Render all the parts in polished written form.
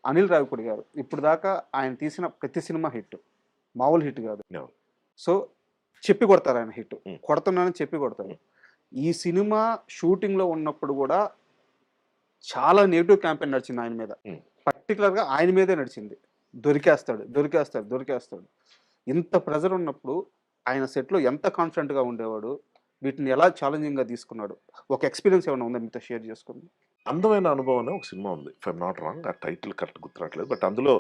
అనిల్ రావిపూడి గారు ఇప్పుడు దాకా ఆయన తీసిన ప్రతి సినిమా హిట్. మామూలు హిట్ గాదు. అవును. సో, చెప్పి కొడతారు ఆయన హిట్. హ్మ్. కొడుతున్నానని చెప్పి కొడతారు. హ్మ్. ఈ సినిమా షూటింగ్‌లో ఉన్నప్పుడు గూడా చాలా నెగెటివ్ క్యాంపెయిన్ నడిచింది ఆయన మీద. హ్మ్. పర్టిక్యులర్‌గా ఆయన మీదే నడిచింది. దొరికేస్తాడు, దొరికేస్తాడు, దొరికేస్తాడు. ఇంత ప్రెషర్ ఉన్నప్పుడు ఆయన సెట్‌లో ఎంత కాన్ఫిడెంట్‌గా ఉండేవాడు? వీటిని ఎలా ఛాలెంజింగ్‌గా తీసుకున్నాడు? ఒక ఎక్స్‌పీరియన్స్ ఏమైనా ఉందా మీతో షేర్ చేసుకోండి? అందమైన అనుభవం అనే ఒక సినిమా ఉంది. If I'm not wrong. ఆ టైటిల్ కరెక్ట్ గుర్తురాట్లేదు. బట్ అందులో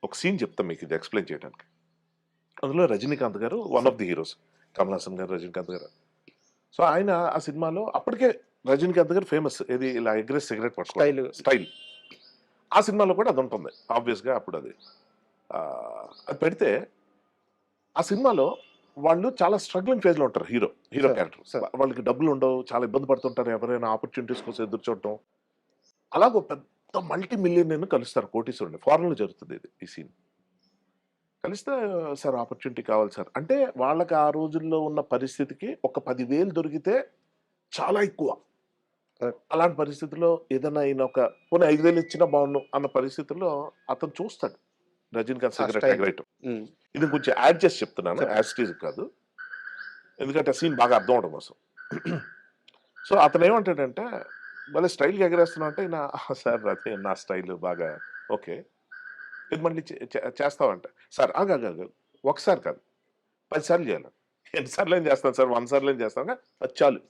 ఒక సీన్ చెప్తా మీకు ఇది ఎక్స్‌ప్లెయిన్ చేయడానికి. అందులో రజనీకాంత్ గారు one of the heroes. Kamal Haasan గారు, రజనీకాంత్ గారు. సో, ఆయన ఆ సినిమాలో అప్పటికే రజనీకాంత్ గారు ఫేమస్. ఏది ఇలా ఎగరేసి సిగరెట్ పట్టుకోవడం. స్టైల్. స్టైల్. ఆ సినిమాలో కూడా అదుంటుంది. ఆబ్వియస్‌గా అప్పుడు అది. అది పెడితే ఆ సినిమాలో వాళ్ళు చాలా స్ట్రగ్లింగ్ ఫేజ్‌లో ఉంటారు హీరో సార్. క్యారెక్టర్. సార్. వాళ్ళకి డబ్బులుండవు. చాలా ఇబ్బంది పడుతుంటారు. ఎవరైనా ఆపర్చునిటీస్ కోసం ఎదురు చూడటం. అలాగ ఓ పెద్ద మల్టీ మిలియనీర్‌ని కలుస్తారు కోటీశ్వరుడిని. ఫారెన్‌లో జరుగుతుంది ఇది ఈ సీన్. కలిస్తే సార్ ఆపర్చునిటీ కావాలి సార్. అంటే వాళ్ళకి ఆ రోజుల్లో ఉన్న పరిస్థితికి ఒక 10,000 దొరికితే చాలా ఎక్కువ. కరెక్ట్. అలాంటి పరిస్థితుల్లో ఏదైనా ఈయన ఒక పోనీ 5,000 ఇచ్చినా బావుండు అన్న పరిస్థితుల్లో అతను చూస్తాడు. రజనీకాంత్ ఆ సిగరెట్ స్టైల్. ఎగరేయటం. హ్మ్. ఇది కొంచెం యాడ్ చేసి చెప్తున్నాను. చెప్పండి. యాజ్ ఇట్ ఈజ్ కాదు. ఎందుకంటే ఆ సీన్ బాగా అర్థం అవ్వడం కోసం. సో, అతనేమంటాడంటే భలే స్టైల్‌గా ఎగరేస్తున్నావు అంటే ఈయన సార్ అదే నా స్టైల్ బాగా ఓకే. ఇది మళ్ళీ చేస్తావంట. సార్ ఆగాగాగు. ఒకసారి కాదు. 10 సార్లు చేయాలి. ఎన్ని సార్లేం చేస్తాను సార్? 100 సార్లేం చేస్తాను. అది చాలు.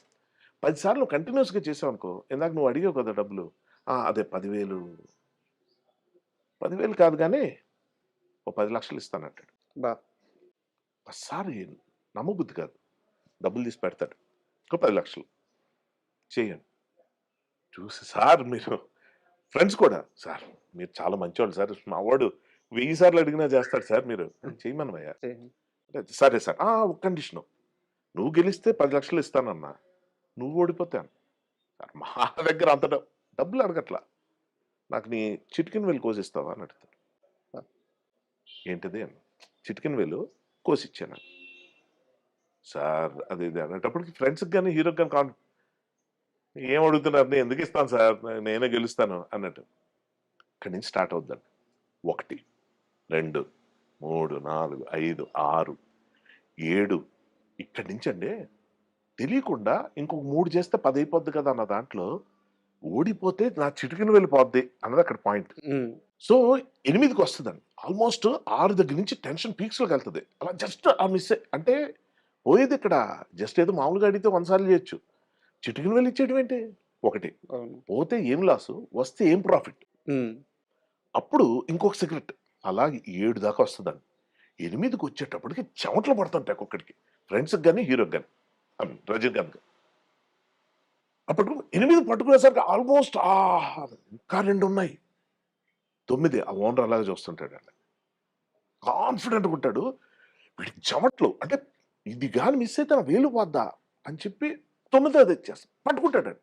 10 సార్లు కంటిన్యూయస్‌గా చేసావనుకో, ఇందాక నువ్వు అడిగావు కదా డబ్బులు. అదే 10,000 10,000 కాదు గానీ, ఓ 10,00,000 ఇస్తానంటాడు. బా ఒక్కసారి నమ్మబుద్ధి కాదు. డబ్బులు తీసి పెడతాడు. ఇంకో 10,00,000 చేయండి. చూసి సార్ మీరు ఫ్రెండ్స్ కూడా, సార్ మీరు చాలా మంచోళ్ళు సార్. మా వాడు 1000 సార్లు అడిగినా చేస్తాడు సార్ మీరు. చేయమనవయ్యా. చేయండి. సరే సార్. ఒక కండిషను. నువ్వు గెలిస్తే 10,00,000 ఇస్తానన్నా. నువ్వు ఓడిపోతే అన్నా. సార్ మా దగ్గర అంత డబ్బులు అడగట్లా. నాకు నీ చిటికెన వేలు కోసిస్తావా అని అడుగుతాడు. ఆ! ఏంటిది అన్నా. చిటికెన వేలు కోసిచ్చాను. సార్ అది ఇది అనేటప్పటికి ఫ్రెండ్స్‌కి గాని, హీరోకి గాని ఏం అడుగుతున్నారు? నేను ఎందుకు ఇస్తాను సార్? నేనే గెలుస్తాను అన్నట్టు. ఇక్కడి నుంచి స్టార్ట్ అవుద్దండి. 1, 2, 3, 4, 5, 6, 7 ఇక్కడి నుంచండి తెలియకుండా ఇంకొక 3 చేస్తే 10 అయిపోద్ది కదా అన్న దాంట్లో ఓడిపోతే నా చిటికెన వేలు పోద్ది అన్నది అక్కడ పాయింట్. హ్మ్. సో 8కి వస్తదండి. ఆల్మోస్ట్ 6 దగ్గర నుంచి టెన్షన్ పీక్స్‌లోకెళ్తది. అలా జస్ట్ ఆ మిస్సే అంటే పోయేది ఇక్కడ జస్ట్ ఏదో మామూలుగా అడిగితే 100 సార్లు చేయొచ్చు. చిటికెన వేలు ఇచ్చేయడం ఏంటి? ఒకటి. అవును. పోతే ఏం లాసు? వస్తే ఏం ప్రాఫిట్? హ్మ్. అప్పుడు ఇంకొక సిగరెట్. అలాగే 7 దాకా వస్తదండి. 8కొచ్చేటప్పటికి చెమటలు పడుతుంటాయి ఒక్కొక్కడికి. ఫ్రెండ్స్‌కి గాని, హీరోకి గాని. రజనీకాంత్‌కి. అప్పుడు 8 పట్టుకునేసరికి ఆల్మోస్ట్ ఇంకా 2 ఉన్నాయి. 9 ఆ ఓనర్ అలాగే చూస్తుంటాడండి. కాన్ఫిడెంట్‌గా ఉంటాడు. వీడికి చెమటలు అంటే ఇది గాని మిస్ అయితే నా వేలు పోద్దా అని చెప్పి 9 తెచ్చేస్తాడు. పట్టుకుంటాడండి.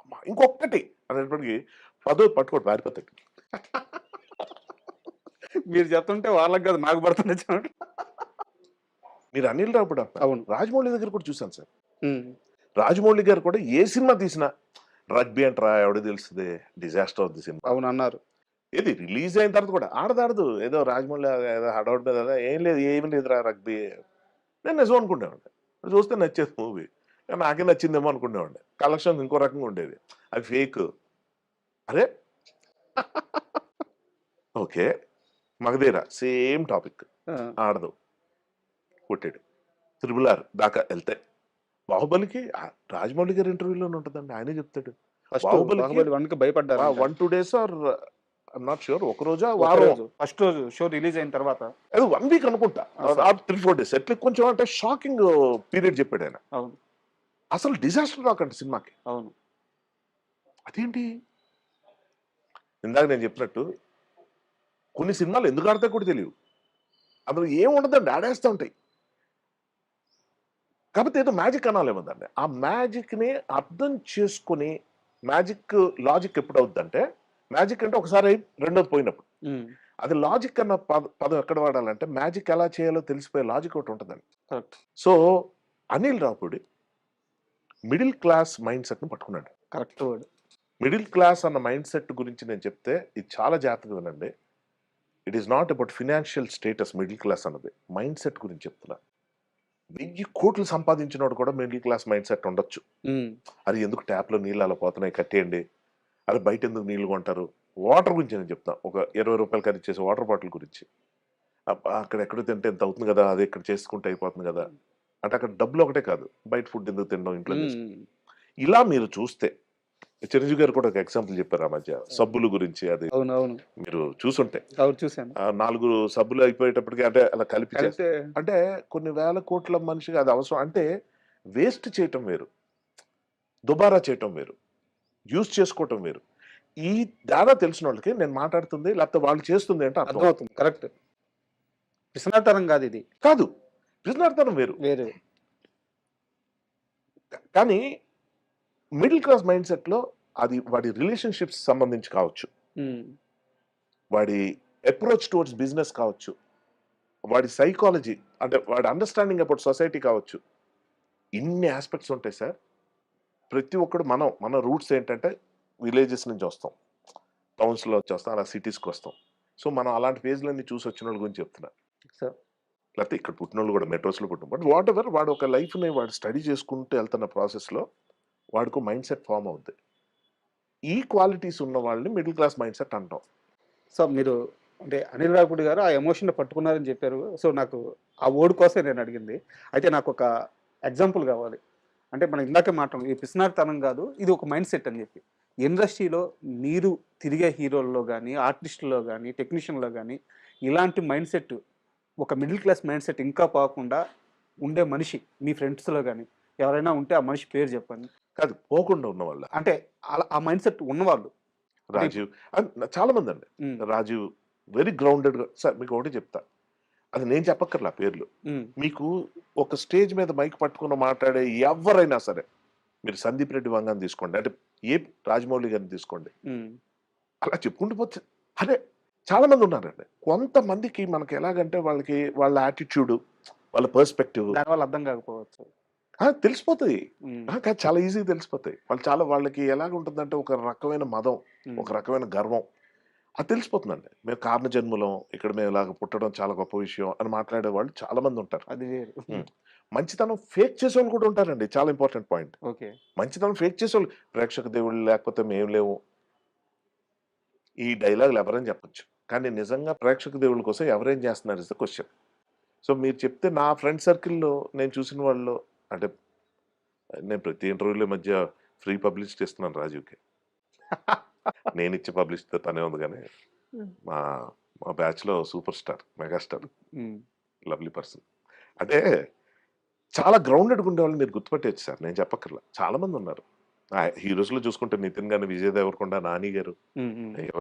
అమ్మ ఇంకొక్కటి అనేటప్పటికి 10 పట్టుకోడు పారిపోతాడు. మీరు చెప్తుంటే వాళ్ళకి కాదు నాకు పడుతున్నాయి చెమటలు. మీరు అనిల్ రావిపూడి అంటున్నారు. అవును. రాజమౌళి దగ్గర కూడా చూసాను సార్. హ్మ్. రాజమౌళి గారు కూడా ఏ సినిమా తీసినా రగ్బీ అంటరా ఎవడికి తెలుస్తది. డిజాస్టర్ అవుద్ది సినిమా. అవును అన్నారు. ఏది రిలీజ్ అయిన తర్వాత కూడా ఆడదు. ఏదో రాజమౌళి ఏదో హడావుడి మీద ఏం లేదు ఏమి లేదురా రగ్బీ. నేను నిజం అనుకునేవాడిని. చూస్తే నచ్చేది మూవీ. నాకే నచ్చిందేమో అనుకునేవాడిని. కలెక్షన్ ఇంకో రకంగా ఉండేది. అది ఫేక్. అరే! ఓకే. 'Magadheera' same topic. ఆ! ఆడదు. కొట్టాడు. 'త్రిబుల్ ఆర్' దాకా ఎళ్తే. 'బాహుబలికి' రాజమౌళి గారి ఇంటర్వ్యూలోనే ఉంటదండి. ఆయనే చెప్తాడు. ఫస్ట్ 'బాహుబలికి' 'బాహుబలి 1'కి భయపడ్డారంట. 1, 2 days are I'm not sure. ఒక రోజా, ఒకే వారం రోజు. ఫస్ట్ రోజు షో రిలీజ్ అయిన తర్వాత. ఏదో 1 వీక్ అనుకుంటా. ఆ! సార్. 3, 4 డేస్. ఎట్లా కొంచెం అంటే షాకింగ్ పీరియడ్ చెప్పాడాయన. అవును. అసలు డిజాస్టర్ టాక్ అంట సినిమాకి. అవును. అదేంటి? ఇందాక నేను చెప్పినట్టు కొన్ని సినిమాలు ఎందుకు ఆడతాయో కూడా తెలియవు. అందులో ఏముండదండి ఆడేస్తా ఉంటాయి. కాకపోతే ఏదో మ్యాజిక్ అనాలేమో దాన్ని. ఆ మ్యాజిక్‌ని అర్థం చేసుకొని మ్యాజిక్ లాజిక్ ఎప్పుడవుద్దంటే మ్యాజిక్ అంటే ఒకసారి అయి రెండోది పోయినప్పుడు. హ్మ్. అది లాజిక్ అన్న పదం ఎక్కడ వాడాలంటే మ్యాజిక్ ఎలా చేయాలో తెలిసిపోయే లాజిక్ ఒకటి ఉంటదండి. Correct. So, Anil Ravipudi middle class mind సెట్‌ని పట్టుకున్నాడు. Correct word. మిడిల్ క్లాస్ అన్న మైండ్ సెట్ గురించి నేను చెప్తే ఇది చాలా జాగ్రత్తగా వినండి. It is not about financial status middle class అన్నది. మైండ్ సెట్ గురించి చెప్తున్నా. 1000 కోట్లు సంపాదించినోడు కూడా మిడిల్ క్లాస్ మైండ్ సెట్ ఉండొచ్చు. అది ఎందుకు ట్యాప్‌లో నీళ్ళు అలా పోతున్నాయి కట్టేయండి. అరే బయట ఎందుకు నీళ్ళు కొంటారు? వాటర్ గురించి నేను చెప్తా. ఒక రూ. 20 ఖరీదు చేసే వాటర్ బాటిల్ గురించి. అక్కడ ఎక్కడో తింటే ఇంత అవుతుంది కదా! అదే ఇక్కడ చేసుకుంటే అయిపోతుంది కదా! అంటే అక్కడ డబ్బులు ఒకటే కాదు. బయట ఫుడ్ ఎందుకు తినడం ఇంట్లో చేసుకుంటాం. ఇలా మీరు చూస్తే చిరంజీవి గారు కూడా ఒక ఎగ్జాంపుల్ చెప్పారు ఆ మధ్య. సబ్బులు గురించి అది అవునవును. మీరు చూసుంటే. అవును చూసాను. 4 సబ్బులు అయిపోయేటప్పటికి అంటే అలా కలిపి కలిపితే అంటే కొన్ని వేల కోట్ల మనిషికి అది అవసరం. అంటే వేస్ట్ చేయటం వేరు. దుబారా చేయటం వేరు. యూజ్ చేసుకోవటం వేరు. ఈ తేడా తెలిసినోళ్ళకి నేను మాట్లాడుతుంది లేకపోతే వాళ్ళు చేస్తుంది ఏంటో అర్థం అర్థమవుతుంది. కరెక్ట్. పిసనాతనం కాదిది. కాదు. పిసినారితనం వేరు. వేరే. కానీ మిడిల్ క్లాస్ మైండ్ సెట్‌లో అది వాడి రిలేషన్‌షిప్స్ సంబంధించి కావచ్చు. వాడి అప్రోచ్ టువర్డ్స్ బిజినెస్ కావచ్చు. వాడి సైకాలజీ అంటే వాడి అండర్‌స్టాండింగ్ అబౌట్ సొసైటీ కావచ్చు. ఇన్ని యాస్పెక్ట్స్ ఉంటాయి సార్. ప్రతి ఒక్కడు మన రూట్స్ ఏంటంటే విలేజెస్ నుంచి వస్తాం. టౌన్స్‌లో వచ్చేస్తాం. అలా సిటీస్‌కొస్తాం. సో, మనం అలాంటి ఫేజ్‌లన్నీ చూసి వచ్చినోళ్ళ గురించి చెప్తున్నా. సో లేకపోతే ఇక్కడ పుట్టినోళ్ళు కూడా మెట్రోస్‌లో పుట్టిన బట్ వాటెవర్ వాడు ఒక లైఫ్‌ని వాడు స్టడీ చేసుకుంటూ వెళ్తున్న ప్రాసెస్‌లో వాడికో మైండ్ సెట్ ఫార్మ్ అవుద్ది. ఈ క్వాలిటీస్ ఉన్న వాళ్ళని మిడిల్ క్లాస్ మైండ్ సెట్ అంటాం. సో మీరు అంటే అనిల్ రావిపూడి గారు ఆ ఎమోషన్‌ని పట్టుకున్నారని చెప్పారు. సో నాకు ఆ వర్డ్ కోసమే నేను అడిగింది. అయితే నాకొక ఎగ్జాంపుల్ కావాలి. అంటే మనం ఇందాకే మాట్లాడాం. ఈ పిసినారితనం కాదు. ఇది ఒక మైండ్ సెట్ అని చెప్పి. ఇండస్ట్రీలో మీరు తిరిగే హీరోల్లో గాని, ఆర్టిస్ట్‌లో గాని, టెక్నీషియన్‌లో గాని ఇలాంటి మైండ్ సెట్ ఒక మిడిల్ క్లాస్ మైండ్ సెట్ ఇంకా పోకుండా ఉండే మనిషి మీ ఫ్రెండ్స్‌లో గాని ఎవరైనా ఉంటే ఆ మనిషి పేరు చెప్పండి. కాదు పోకుండా ఉన్నవాళ్ళ. అంటే అలా ఆ మైండ్ సెట్ ఉన్నవాళ్ళు. రాజీవ్ చాలా మంది అండి. హ్మ్. రాజీవ్ వెరీ గ్రౌండెడ్‌గా సార్ మీకు ఒకటే చెప్తా. అది నేను చెప్పక్కర్లా పేర్లు. హ్మ్. మీకు ఒక స్టేజ్ మీద మైక్ పట్టుకొని మాట్లాడే ఎవ్వరైనా సరే మీరు సందీప్ రెడ్డి వంగాని తీసుకోండి. అంటే ఏ రాజమౌళి గారిని తీసుకోండి. హ్మ్. అలా చెప్పుకుంటూ పోతే అదే చాలా మంది ఉన్నారండి. కొంతమందికి మనకి ఎలాగంటే వాళ్ళకి వాళ్ళ యాటిట్యూడ్, వాళ్ళ పర్స్పెక్టివ్ దానివల్ల అర్థం కాకపోవచ్చు. తెలిసిపోతాయి. హ్మ్. కాదు చాలా ఈజీగా తెలిసిపోతాయి. వాళ్ళకి ఎలాగుంటుందంటే ఒక రకమైన మదం, ఒక రకమైన గర్వం. అది తెలిసిపోతుందండి. మేము కారణ జన్ములం, ఇక్కడ మేము ఇలాగ పుట్టడం చాలా గొప్ప విషయం అని మాట్లాడేవాళ్ళు చాలా మంది ఉంటారు. అది వేరు. హ్మ్. మంచితనం ఫేక్ చేసేవాళ్ళు కూడా ఉంటారండి. చాలా ఇంపార్టెంట్ పాయింట్. ఓకే. మంచితనం ఫేక్ చేసేవాళ్ళు ప్రేక్షక దేవుళ్ళు లేకపోతే మేము లేము. ఈ డైలాగులు ఎవరైనా చెప్పొచ్చు. కానీ నిజంగా ప్రేక్షక దేవుళ్ళ కోసం ఎవరేం చేస్తున్నారు ఇస్ ద క్వెషన్. సో మీరు చెప్తే నా ఫ్రెండ్ సర్కిల్‌లో నేను చూసిన వాళ్ళలో అంటే నేను ప్రతి ఇంటర్వ్యూలో ఈ మధ్య ఫ్రీ పబ్లిసిటీ ఇస్తున్నాను రాజీవ్‌కి. నేనిచ్చే పబ్లిసిటీతో పనే ఉంది గానీ, మా మా బ్యాచ్‌లో సూపర్ స్టార్, మెగాస్టార్, హ్మ్. Lovely person. అంటే చాలా గ్రౌండెడ్‌గా ఉండేవాళ్ళని మీరు గుర్తుపట్టేయచ్చు సార్. నేను చెప్పక్కర్లా. చాలా మందున్నారు. హీరోస్‌లో చూసుకుంటే 'నితిన్' గాని, 'విజయ్ దేవరకొండ', 'నాని' గారు హ్మ్. హ్మ్.